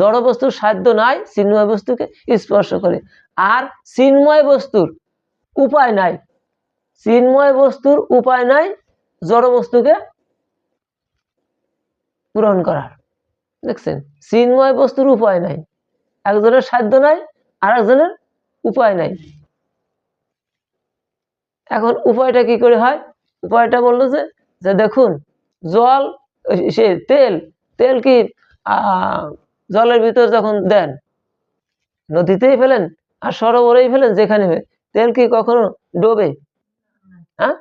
জড় বস্তুর সাধ্য নাই চিন্ময় বস্তুকে স্পর্শ করে, আর চিন্ময় বস্তুর উপায় নাই, চিন্ময় বস্তুর উপায় নাই জড় বস্তুকে পূরণ করার। দেখছেন, চিন্ময় বস্তুর উপায় নাই, একজনের সাধ্য নাই আর একজনের উপায় নাই। এখন উপায়টা কি করে হয়? উপায়টা বললো যে দেখুন, জল সে তেল, তেল কি জলের ভিতর যখন দেন, নদীতেই ফেলেন আর সরোবরেই ফেলেন, যেখানে তেল কি কখনো ডোবে? হ্যাঁ,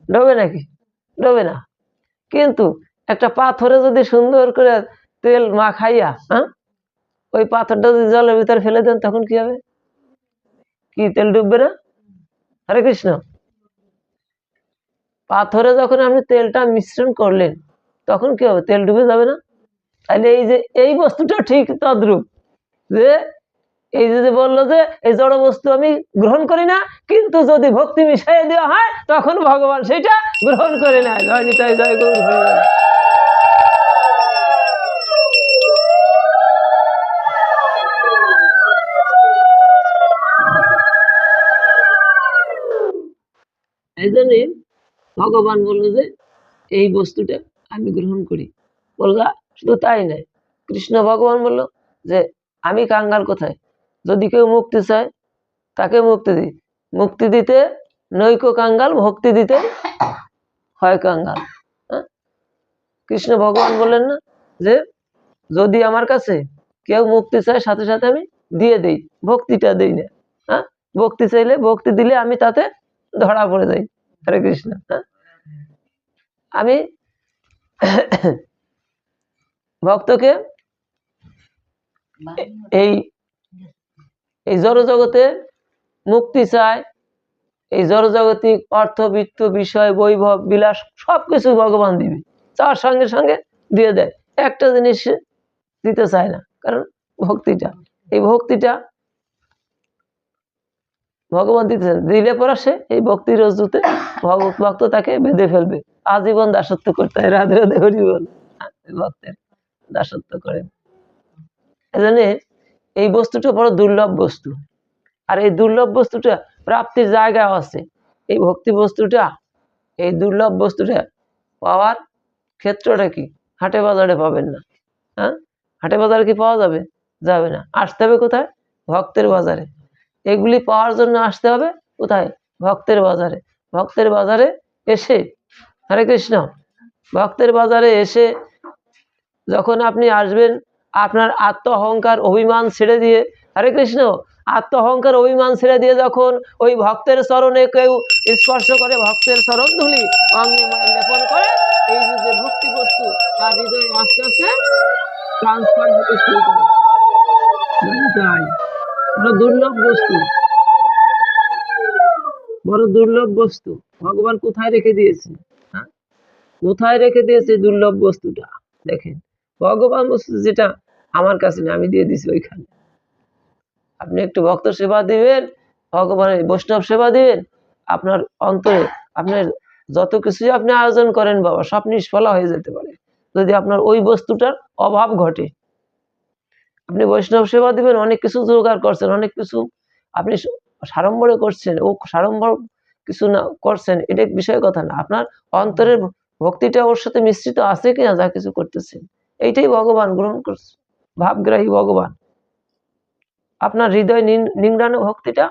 ডোবে নাকি? ডোবে না। কিন্তু একটা পাথরে যদি সুন্দর করে তেল মাখাইয়া ওই পাথরটা যদি জলের ভিতরে ফেলে দেন, তখন কি হবে? কি তেল ডুববে না? হরে কৃষ্ণ। পাথরে যখন আপনি তেলটা মিশ্রণ করলেন, তখন কি হবে? তেল ডুবে যাবে না? তাহলে এই যে এই বস্তুটা ঠিক তদ্রূপ, যে এই যে বললো যে এই জড় বস্তু আমি গ্রহণ করি না, কিন্তু যদি ভক্তি মিশিয়ে দেওয়া হয় তখন ভগবান সেটা গ্রহণ করে নেয়। জয় নিতাই, জয় গৌর হরি। এই জন্য ভগবান বললো যে এই বস্তুটা আমি গ্রহণ করি। বললা শুধু তাই নাই, কৃষ্ণ ভগবান বললো যে আমি কাঙ্গাল কোথায়, যদি কেউ মুক্তি চায় তাকে মুক্তি দিই, মুক্তি দিতে নৈক কাঙ্গাল, ভক্তি দিতে হয় কাঙ্গাল। কৃষ্ণ ভগবান বললেন না যে যদি আমার কাছে কেউ মুক্তি চায় সাথে সাথে আমি দিয়ে দেই, ভক্তিটা দেই না। ভক্তি চাইলে, ভক্তি দিলে আমি তাতে ধরা পড়ে যাই। হরে কৃষ্ণ। আমি ভক্তকে এই এই জড় জগতে মুক্তি চায়, এই জড় জগতিক অর্থ বৃত্ত বিষয় বৈভব বিলাস সবকিছু ভগবান দিবে, তার সঙ্গে সঙ্গে দিয়ে দেয়। একটা জিনিস দিতে চায় না, কারণ ভক্তিটা, এই ভক্তিটা ভগবান দিতে দিলে পরে সে এই ভক্তির রজ্জুতে ভক্ত তাকে বেঁধে ফেলবে, আজীবন দাসত্ব করতে হয়। রাধে রাধে হরি বল। ভক্তের দাসত্ব করে। এজন্য এই বস্তুটা বড় দুর্লভ বস্তু, আর এই দুর্লভ বস্তুটা প্রাপ্তির জায়গা আছে। এই ভক্তি বস্তুটা, এই দুর্লভ বস্তুটা পাওয়ার ক্ষেত্রটা কি? হাটে বাজারে পাবেন না। হাটে বাজারে কি পাওয়া যাবে? যাবে না। আসতে হবে কোথায়? ভক্তের বাজারে। এগুলি পাওয়ার জন্য আসতে হবে কোথায়? ভক্তের বাজারে। ভক্তের বাজারে এসে, হরে কৃষ্ণ, ভক্তের বাজারে এসে যখন আপনি আসবেন, আপনার আত্ম অহংকার অভিমান ছেড়ে দিয়ে, হরে কৃষ্ণ, আত্ম অহংকার অভিমান ছেড়ে দিয়ে যখন ওই ভক্তের চরণে কেউ স্পর্শ করে, ভক্তের চরণ ধুলি অঙ্গে লেপন করে, এই যে ভক্তি বস্তু তার হৃদয়ে আস্তে আস্তে ট্রান্সফার হতে শুরু করে। বড় দুর্লভ বস্তু, বড় দুর্লভ বস্তু ভগবান কোথায় রেখে দিয়েছে? কোথায় রেখে দিয়েছে দুর্লভ বস্তুটা? দেখেন, ভগবান বস্তু যেটা আমার কাছে না, আমি দিয়ে দিছি ওইখানে। আপনি একটু ভক্ত সেবা দিবেন, ভগবানের বৈষ্ণব সেবা দিবেন, আপনার অন্তরে আপনার যত কিছু আপনি আয়োজন করেন বাবা, সব নিষ্ফলা হয়ে যেতে পারে যদি আপনার ওই বস্তুটার অভাব ঘটে। আপনি বৈষ্ণব সেবা দিবেন, অনেক কিছু জোগাড় করছেন, অনেক কিছু আপনি সাড়ম্বরে করছেন, ও সাড়ম্বর কিছু না করছেন, এটা বিষয় কথা না। আপনার অন্তরের ভক্তিটা ওর সাথে মিশ্রিত আছে কিনা, যা কিছু করতেছেন, এইটাই ভগবান গ্রহণ করছে। ভাবগ্রাহী ভগবান। আপনার হৃদয় নিংড়ানো ভক্তিটা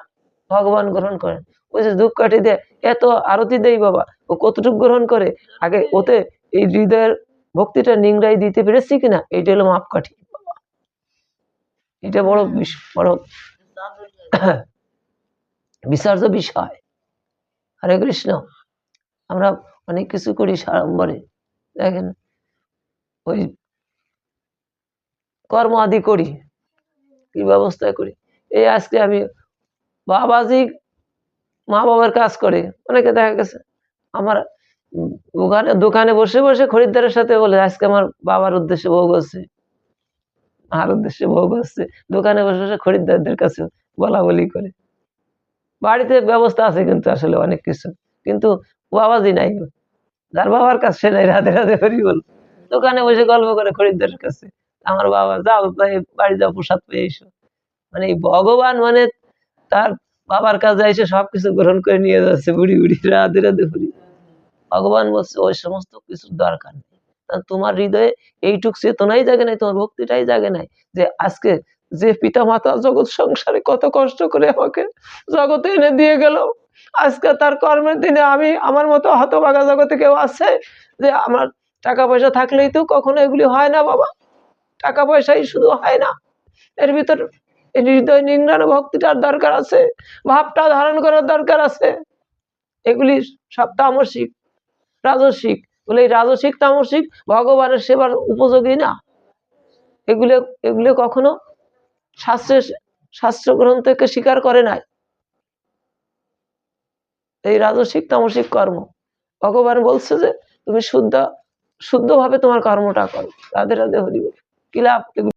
ভগবান গ্রহণ করেন। ওই যে ধূপ কাঠি দেয়, এত আরতি দেই বাবা, ও কতটুকু গ্রহণ করে, আগে ওতে এই হৃদয়ের ভক্তিটা নিংড়াই দিতে পেরেছি কিনা, এইটা হলো মাপকাঠি। এটা বড় বড় বিচার্য বিষয়। হরে কৃষ্ণ। আমরা অনেক কিছু করি সাড়ম্বরে, দেখেন ওই কর্ম আদি করি, কি ব্যবস্থা করি। এই আজকে আমি বাবাজি মা বাবার কাজ করে, অনেকে দেখা গেছে আমার দোকানে বসে বসে খরিদ্দারের সাথে বলে আজকে আমার বাবার উদ্দেশ্যে ভোগ হচ্ছে, আর উদ্দেশ্যে ভোগ হচ্ছে, দোকানে বসে বসে খরিদ্দারদের কাছে বলা বলি করে। বাড়িতে ব্যবস্থা আছে কিন্তু আসলে অনেক কিছু, কিন্তু বাবাজি নাই, যার বাবার কাছে সে নাই। রাধে রাধে হরি বল। দোকানে বসে গল্প করে খরিদ্দারের কাছে, আমার বাবা যাও বাড়ি যাও প্রসাদ পেয়ে এসো। মানে এই ভগবান মানে তার বাবার কাছে এসে সবকিছু গ্রহণ করে নিয়ে যাচ্ছে। বুড়ি বুড়ি রাধে রাধে বুড়ি। ভগবান বলছে ওই সমস্ত কিছুর দরকার নেই। তোমার হৃদয়ে এইটুক চেতনাই জাগে নাই, তোমার ভক্তিটাই জাগে নাই যে আজকে যে পিতা মাতা জগৎ সংসারে কত কষ্ট করে আমাকে জগতে এনে দিয়ে গেল, আজকে তার কর্মের দিনে আমি আমার মতো হতভাগা জগতে কেউ আছে যে আমার টাকা পয়সা থাকলেই তো কখনো এগুলি হয় না বাবা। টাকা পয়সাই শুধু হয় না, এর ভিতর হৃদয় নিংড়ানো ভক্তিটার দরকার আছে, ভাবটা ধারণ করার দরকার আছে। এগুলি সব তামসিক রাজসিক। বলে এই রাজসিক তামসিক ভগবানের সেবার উপযোগী না। এগুলো এগুলো কখনো শাস্ত্র গ্রন্থকে স্বীকার করে নাই। এই রাজসিক তামসিক কর্ম ভগবান বলছে যে তুমি শুদ্ধভাবে তোমার কর্মটা করো। রাধে রাধে হরি বল। কি লাভ?